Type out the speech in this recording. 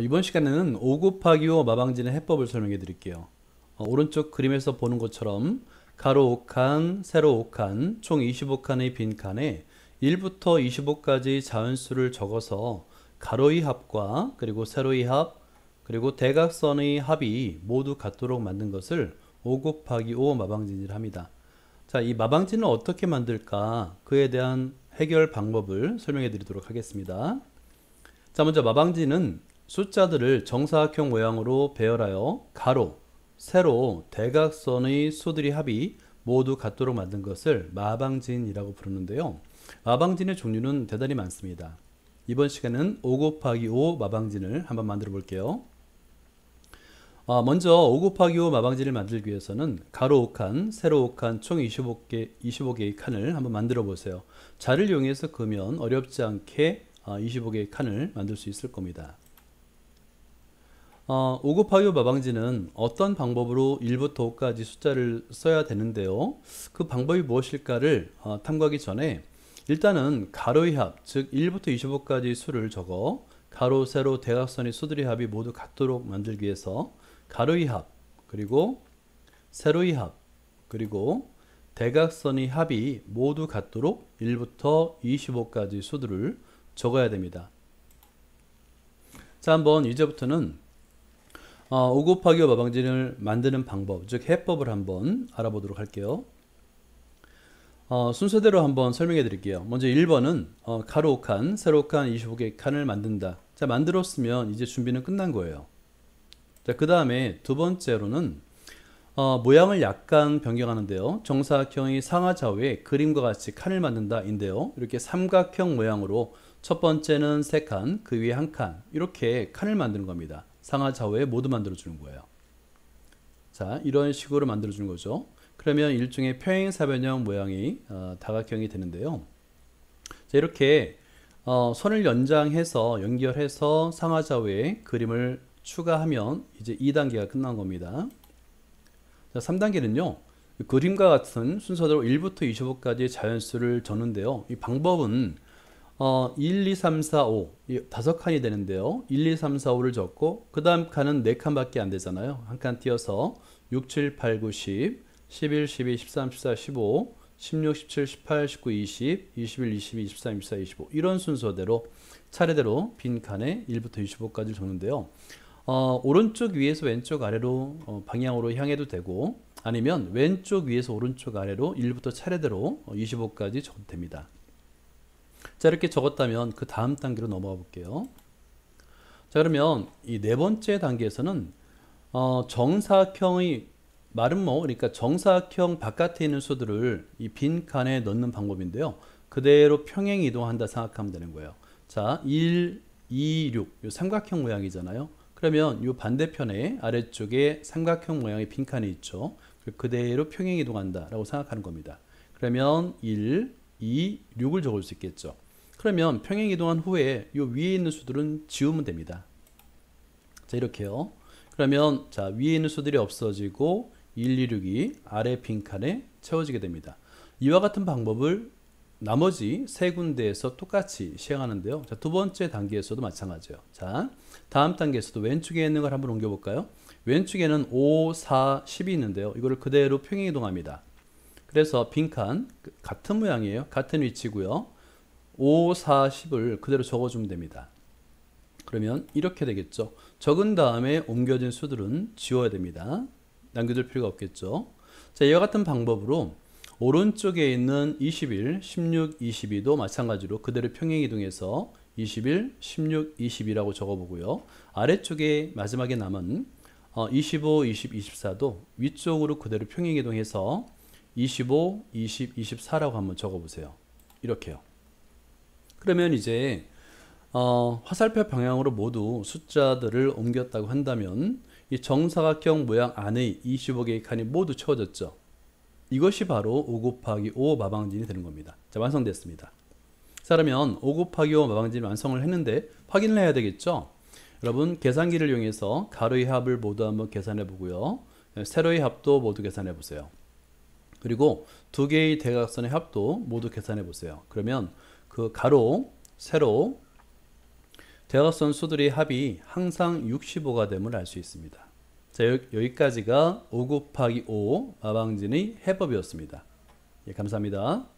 이번 시간에는 5 곱하기 5 마방진의 해법을 설명해 드릴게요. 오른쪽 그림에서 보는 것처럼 가로 5칸, 세로 5칸, 총 25칸의 빈칸에 1부터 25까지 자연수를 적어서 가로의 합과 그리고 세로의 합 그리고 대각선의 합이 모두 같도록 만든 것을 5 곱하기 5 마방진이라 합니다. 자, 이 마방진을 어떻게 만들까? 그에 대한 해결 방법을 설명해 드리도록 하겠습니다. 자, 먼저 마방진은 숫자들을 정사각형 모양으로 배열하여 가로, 세로, 대각선의 수들의 합이 모두 같도록 만든 것을 마방진이라고 부르는데요. 마방진의 종류는 대단히 많습니다. 이번 시간은 5 곱하기 5 마방진을 한번 만들어 볼게요. 먼저 5 곱하기 5 마방진을 만들기 위해서는 가로 5칸, 세로 5칸, 총 25개의 칸을 한번 만들어 보세요. 자를 이용해서 그으면 어렵지 않게 25개의 칸을 만들 수 있을 겁니다. 5 곱하기 5 마방진은 어떤 방법으로 1부터 5까지 숫자를 써야 되는데요. 그 방법이 무엇일까를 탐구하기 전에 일단은 가로의 합, 즉 1부터 25까지 수를 적어 가로, 세로, 대각선의 수들의 합이 모두 같도록 만들기 위해서 가로의 합, 그리고 세로의 합, 그리고 대각선의 합이 모두 같도록 1부터 25까지 수들을 적어야 됩니다. 자, 한번 이제부터는 5 곱하기 5 마방진을 만드는 방법, 즉 해법을 한번 알아보도록 할게요. 순서대로 한번 설명해 드릴게요. 먼저 1번은 가로 5칸, 세로 5칸, 25개의 칸을 만든다. 자, 만들었으면 이제 준비는 끝난 거예요. 자, 그 다음에 두 번째로는 모양을 약간 변경하는데요. 정사각형의 상하좌우에 그림과 같이 칸을 만든다 인데요. 이렇게 삼각형 모양으로 첫 번째는 3칸, 그 위에 1칸 이렇게 칸을 만드는 겁니다. 상하좌우에 모두 만들어 주는 거예요. 자, 이런 식으로 만들어 주는 거죠. 그러면 일종의 평행사변형 모양의 다각형이 되는데요. 자, 이렇게 선을 연장해서 연결해서 상하좌우에 그림을 추가하면 이제 2단계가 끝난 겁니다. 자, 3단계는요. 그림과 같은 순서대로 1부터 25까지 자연수를 적는데요. 이 방법은 1, 2, 3, 4, 5 5칸이 되는데요. 1, 2, 3, 4, 5를 적고 그 다음 칸은 4칸밖에 안 되잖아요. 한 칸 띄어서 6, 7, 8, 9, 10, 11, 12, 13, 14, 15, 16, 17, 18, 19, 20, 21, 22, 23, 24, 25 이런 순서대로 차례대로 빈 칸에 1부터 25까지 적는데요. 오른쪽 위에서 왼쪽 아래로 방향으로 향해도 되고 아니면 왼쪽 위에서 오른쪽 아래로 1부터 차례대로 25까지 적어도 됩니다. 자, 이렇게 적었다면 그 다음 단계로 넘어가 볼게요. 자, 그러면 이 네 번째 단계에서는 정사각형의 마름모, 그러니까 정사각형 바깥에 있는 수들을 이 빈 칸에 넣는 방법인데요. 그대로 평행 이동한다 생각하면 되는 거예요. 자, 1, 2, 6 이 삼각형 모양이잖아요. 그러면 이 반대편에 아래쪽에 삼각형 모양의 빈칸이 있죠. 그대로 평행 이동한다 라고 생각하는 겁니다. 그러면 1, 2, 6을 적을 수 있겠죠. 그러면 평행 이동한 후에 이 위에 있는 수들은 지우면 됩니다. 자, 이렇게요. 그러면 자, 위에 있는 수들이 없어지고 1, 2, 6이 아래 빈칸에 채워지게 됩니다. 이와 같은 방법을 나머지 세 군데에서 똑같이 시행하는데요. 자, 두 번째 단계에서도 마찬가지예요. 자, 다음 단계에서도 왼쪽에 있는 걸 한번 옮겨볼까요? 왼쪽에는 5, 4, 10이 있는데요. 이거를 그대로 평행 이동합니다. 그래서 빈칸 같은 모양이에요. 같은 위치고요. 5, 4, 10을 그대로 적어주면 됩니다. 그러면 이렇게 되겠죠. 적은 다음에 옮겨진 수들은 지워야 됩니다. 남겨둘 필요가 없겠죠. 자, 이와 같은 방법으로 오른쪽에 있는 21, 16, 22도 마찬가지로 그대로 평행 이동해서 21, 16, 22라고 적어보고요. 아래쪽에 마지막에 남은 25, 20, 24도 위쪽으로 그대로 평행 이동해서 25, 20, 24라고 한번 적어보세요. 이렇게요. 그러면 이제 화살표 방향으로 모두 숫자들을 옮겼다고 한다면 이 정사각형 모양 안의 25개의 칸이 모두 채워졌죠. 이것이 바로 5 곱하기 5 마방진이 되는 겁니다. 자, 완성됐습니다. 자, 그러면 5 곱하기 5 마방진 완성을 했는데 확인을 해야 되겠죠. 여러분 계산기를 이용해서 가로의 합을 모두 한번 계산해 보고요. 세로의 합도 모두 계산해 보세요. 그리고 두 개의 대각선의 합도 모두 계산해 보세요. 그러면 그 가로, 세로, 대각선 수들의 합이 항상 65가 됨을 알 수 있습니다. 자, 여기까지가 5 곱하기 5 마방진의 해법이었습니다. 예, 감사합니다.